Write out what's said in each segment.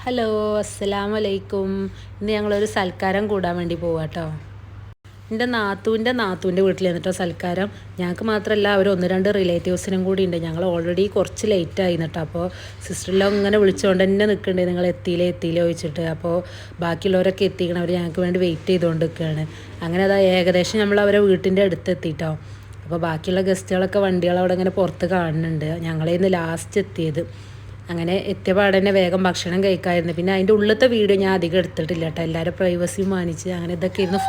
Hello, അസ്സലാമു അലൈക്കും. ഇന്ന് ഞങ്ങളൊരു സൽക്കാരം കൂടാൻ വേണ്ടി പോവാം കേട്ടോ. എൻ്റെ നാത്തൂൻ്റെ വീട്ടിൽ നിന്നിട്ടോ സൽക്കാരം. ഞങ്ങൾക്ക് മാത്രമല്ല, അവർ 1-2 റിലേറ്റീവ്സിനും കൂടി ഉണ്ട്. ഞങ്ങൾ ഓൾറെഡി കുറച്ച് ലേറ്റായി കേട്ടോ. അപ്പോൾ സിസ്റ്ററിലോ ഇങ്ങനെ വിളിച്ചുകൊണ്ട് തന്നെ നിൽക്കുന്നുണ്ട്, നിങ്ങൾ എത്തിയില്ലേ ചോദിച്ചിട്ട്. അപ്പോൾ ബാക്കിയുള്ളവരൊക്കെ എത്തിക്കണം, അവർ ഞങ്ങൾക്ക് വേണ്ടി വെയിറ്റ് ചെയ്തുകൊണ്ട് നിൽക്കുകയാണ്. അങ്ങനെ അതാ ഏകദേശം നമ്മൾ അവരെ വീട്ടിൻ്റെ അടുത്ത് എത്തിയിട്ടോ. അപ്പോൾ ബാക്കിയുള്ള ഗസ്റ്റുകളൊക്കെ വണ്ടികളവിടെ ഇങ്ങനെ പുറത്ത് കാണുന്നുണ്ട്. ഞങ്ങളേന്ന് ലാസ്റ്റ് എത്തിയത്. അങ്ങനെ എത്തിയ പാടന്നെ വേഗം ഭക്ഷണം കഴിക്കാമായിരുന്നു. പിന്നെ അതിൻ്റെ ഉള്ളിലത്തെ വീഡിയോ ഞാൻ അധികം എടുത്തിട്ടില്ല കേട്ടോ. എല്ലാവരും പ്രൈവസിയും മാനിച്ച് അങ്ങനെ ഇതൊക്കെ ആയിരുന്നു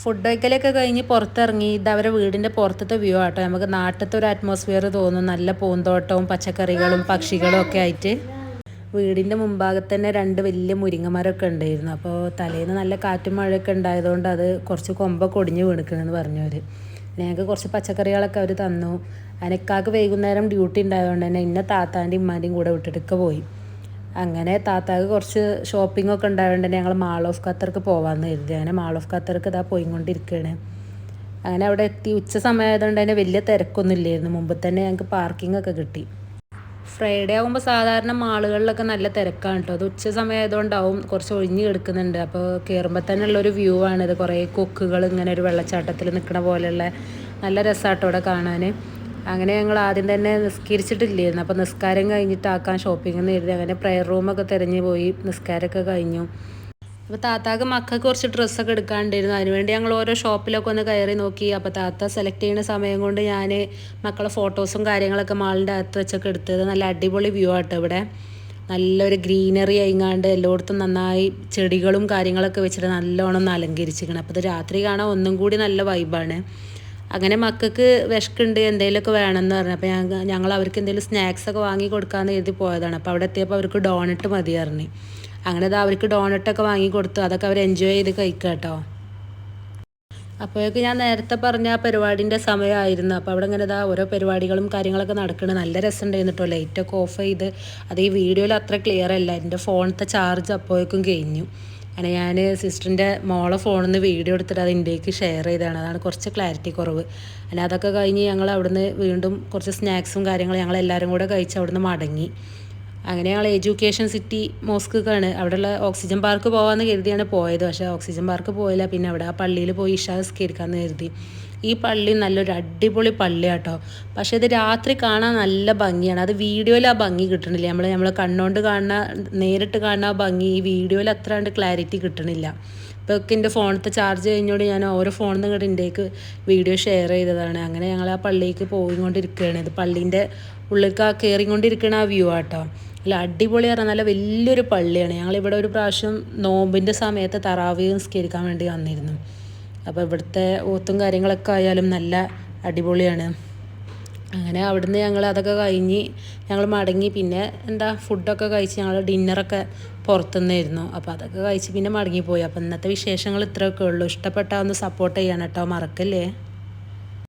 ഫുഡ് കഴിക്കലൊക്കെ കഴിഞ്ഞ് പുറത്തിറങ്ങി. ഇത് അവരെ വീടിൻ്റെ പുറത്തത്തെ വ്യൂ ആട്ടോ. നമുക്ക് നാട്ടിലത്തെ ഒരു അറ്റ്മോസ്ഫിയർ തോന്നും. നല്ല പൂന്തോട്ടവും പച്ചക്കറികളും പക്ഷികളും ഒക്കെ ആയിട്ട്. വീടിൻ്റെ മുമ്പാകത്ത് തന്നെ 2 വലിയ മുരിങ്ങമരമൊക്കെ ഉണ്ടായിരുന്നു. അപ്പോൾ തലേന്ന് നല്ല കാറ്റും മഴയൊക്കെ ഉണ്ടായതുകൊണ്ട് അത് കുറച്ച് കൊമ്പൊക്കെ ഒടിഞ്ഞ് വീണിക്കണമെന്ന് പറഞ്ഞവർ. ഞങ്ങൾക്ക് കുറച്ച് പച്ചക്കറികളൊക്കെ അവർ തന്നു. അനക്കാക്ക് വൈകുന്നേരം ഡ്യൂട്ടി ഉണ്ടായതുകൊണ്ട് തന്നെ ഇന്ന താത്താൻ്റെയും ഉമ്മാൻ്റെയും കൂടെ വിട്ടിട്ടൊക്കെ പോയി. അങ്ങനെ താത്താക്ക് കുറച്ച് ഷോപ്പിങ്ങൊക്കെ ഉണ്ടായതുകൊണ്ട് തന്നെ ഞങ്ങൾ മാൾ ഓഫ് ഖത്തർക്ക് പോകാമെന്ന് കരുതി. അങ്ങനെ മാൾ ഓഫ് ഖത്തർക്ക് ഇതാ പോയിക്കൊണ്ടിരിക്കുകയാണ്. അങ്ങനെ അവിടെ എത്തി. ഉച്ച സമയമായതുകൊണ്ട് തന്നെ വലിയ തിരക്കൊന്നും ഇല്ലായിരുന്നു. മുമ്പ് തന്നെ ഞങ്ങൾക്ക് പാർക്കിംഗ് ഒക്കെ കിട്ടി. ഫ്രൈഡേ ആകുമ്പോൾ സാധാരണ മാളുകളിലൊക്കെ നല്ല തിരക്കാണ് കേട്ടോ. അത് ഉച്ച സമയമായതുകൊണ്ടാവും കുറച്ച് ഒഴിഞ്ഞ് കിടക്കുന്നുണ്ട്. അപ്പോൾ കയറുമ്പോൾ തന്നെ ഉള്ളൊരു വ്യൂ ആണിത്. കുറേ കൊക്കുകൾ ഇങ്ങനെ ഒരു വെള്ളച്ചാട്ടത്തിൽ നിൽക്കണ പോലെയുള്ള നല്ല രസമാട്ടോ അവിടെ കാണാൻ. അങ്ങനെ ഞങ്ങൾ ആദ്യം തന്നെ നിസ്കരിച്ചിട്ടില്ലായിരുന്നു. അപ്പോൾ നിസ്കാരം കഴിഞ്ഞിട്ടാക്കാൻ ഷോപ്പിംഗ് എന്ന് കരുതി അങ്ങനെ പ്രെയർ റൂമൊക്കെ തിരഞ്ഞു പോയി. നിസ്കാരമൊക്കെ കഴിഞ്ഞു. അപ്പോൾ താത്താക്ക് മക്കൾക്ക് കുറച്ച് ഡ്രസ്സൊക്കെ എടുക്കാണ്ടായിരുന്നു. അതിനുവേണ്ടി ഞങ്ങൾ ഓരോ ഷോപ്പിലൊക്കെ ഒന്ന് കയറി നോക്കി. അപ്പോൾ താത്ത സെലക്ട് ചെയ്യുന്ന സമയം കൊണ്ട് ഞാൻ മക്കളെ ഫോട്ടോസും കാര്യങ്ങളൊക്കെ മാളിൻ്റെ അകത്ത് വെച്ചൊക്കെ എടുത്തത്. നല്ല അടിപൊളി വ്യൂ ആട്ടോ ഇവിടെ. നല്ലൊരു ഗ്രീനറി ആയിങ്ങാണ്ട് എല്ലായിടത്തും നന്നായി ചെടികളും കാര്യങ്ങളൊക്കെ വെച്ചിട്ട് നല്ലോണം ഒന്ന് അലങ്കരിച്ചിരിക്കണം. അപ്പോൾ ഇത് രാത്രി കാണാൻ ഒന്നും കൂടി നല്ല വൈബാണ്. അങ്ങനെ മക്കൾക്ക് വിശക്കുണ്ട്, എന്തെങ്കിലുമൊക്കെ വേണമെന്ന് പറഞ്ഞു. അപ്പോൾ ഞങ്ങൾ അവർക്ക് എന്തെങ്കിലും സ്നാക്സൊക്കെ വാങ്ങി കൊടുക്കാമെന്ന് കരുതി പോയതാണ്. അപ്പോൾ അവിടെ എത്തിയപ്പോൾ അവർക്ക് ഡോണറ്റ് മതി പറഞ്ഞു. അങ്ങനെ അത് അവർക്ക് ഡോണറ്റൊക്കെ വാങ്ങി കൊടുത്തു. അതൊക്കെ അവർ എൻജോയ് ചെയ്ത് കഴിക്കുക കേട്ടോ. അപ്പോഴേക്ക് ഞാൻ നേരത്തെ പറഞ്ഞ ആ പരിപാടിൻ്റെ സമയമായിരുന്നു. അപ്പോൾ അവിടെ ഇങ്ങനെ ഓരോ പരിപാടികളും കാര്യങ്ങളൊക്കെ നടക്കുന്നത് നല്ല രസമുണ്ടായിരുന്നു കേട്ടോ. ലൈറ്റൊക്കെ ഓഫ് ചെയ്ത് അത് ഈ വീഡിയോയിൽ അത്ര ക്ലിയർ അല്ല. എൻ്റെ ഫോണിലത്തെ ചാർജ് അപ്പോഴേക്കും കഴിഞ്ഞു. അങ്ങനെ ഞാൻ സിസ്റ്ററിൻ്റെ മോളെ ഫോണിൽ നിന്ന് വീഡിയോ എടുത്തിട്ട് അത് ഇന്ത്യക്ക് ഷെയർ ചെയ്തതാണ്. അതാണ് കുറച്ച് ക്ലാരിറ്റി കുറവ്. അങ്ങനെ അതൊക്കെ കഴിഞ്ഞ് ഞങ്ങൾ അവിടുന്ന് വീണ്ടും കുറച്ച് സ്നാക്സും കാര്യങ്ങളും ഞങ്ങളെല്ലാവരും കൂടെ കഴിച്ച് അവിടുന്ന് മടങ്ങി. അങ്ങനെ ഞങ്ങൾ എഡ്യൂക്കേഷൻ സിറ്റി മോസ്ക്കാണ് അവിടെയുള്ള ഓക്സിജൻ പാർക്ക് പോകാമെന്ന് കരുതിയാണ് പോയത്. പക്ഷേ ഓക്സിജൻ പാർക്ക് പോയില്ല. പിന്നെ അവിടെ ആ പള്ളിയിൽ പോയി ഇശാ നിസ്കരിക്കാമെന്ന് കരുതി. ഈ പള്ളി നല്ലൊരു അടിപൊളി പള്ളിയാട്ടോ. പക്ഷേ ഇത് രാത്രി കാണാൻ നല്ല ഭംഗിയാണ്. അത് വീഡിയോയിൽ ആ ഭംഗി കിട്ടണില്ല. നമ്മൾ കണ്ണുകൊണ്ട് കാണുന്ന നേരിട്ട് കാണുന്ന ആ ഭംഗി ഈ വീഡിയോയിൽ അത്ര കണ്ട് ക്ലാരിറ്റി കിട്ടണില്ല. ഇപ്പോൾ ഒക്കെ എൻ്റെ ഫോണിലത്തെ ചാർജ് കഴിഞ്ഞോണ്ട് ഞാൻ ഓരോ ഫോണിൽ നിന്ന് ഇങ്ങോട്ട് ഇന്ത്യക്ക് വീഡിയോ ഷെയർ ചെയ്തതാണ്. അങ്ങനെ ഞങ്ങൾ ആ പള്ളിക്ക് പോയിക്കൊണ്ടിരിക്കുകയാണ്. ഇത് പള്ളീൻ്റെ ഉള്ളിലേക്ക് കയറിക്കൊണ്ടിരിക്കുന്ന ആ വ്യൂ ആട്ടോ. അല്ല അടിപൊളി പറഞ്ഞാൽ നല്ല വലിയൊരു പള്ളിയാണ്. ഞങ്ങളിവിടെ ഒരു പ്രാവശ്യം നോമ്പിൻ്റെ സമയത്ത് തറാവീഹ് നിസ്കരിക്കാൻ വേണ്ടി വന്നിരുന്നു. അപ്പോൾ ഇവിടുത്തെ ഓത്തും കാര്യങ്ങളൊക്കെ ആയാലും നല്ല അടിപൊളിയാണ്. അങ്ങനെ അവിടുന്ന് ഞങ്ങൾ അതൊക്കെ കഴിഞ്ഞ് ഞങ്ങൾ മടങ്ങി. പിന്നെ ഫുഡൊക്കെ കഴിച്ച് ഞങ്ങൾ ഡിന്നറൊക്കെ പുറത്തുനിന്നായിരുന്നു. അപ്പോൾ അതൊക്കെ കഴിച്ച് പിന്നെ മടങ്ങിപ്പോയി. അപ്പോൾ ഇന്നത്തെ വിശേഷങ്ങൾ ഇത്രയൊക്കെ ഉള്ളൂ. ഇഷ്ടപ്പെട്ടാൽ ഒന്ന് സപ്പോർട്ട് ചെയ്യണം കേട്ടോ, മറക്കല്ലേ.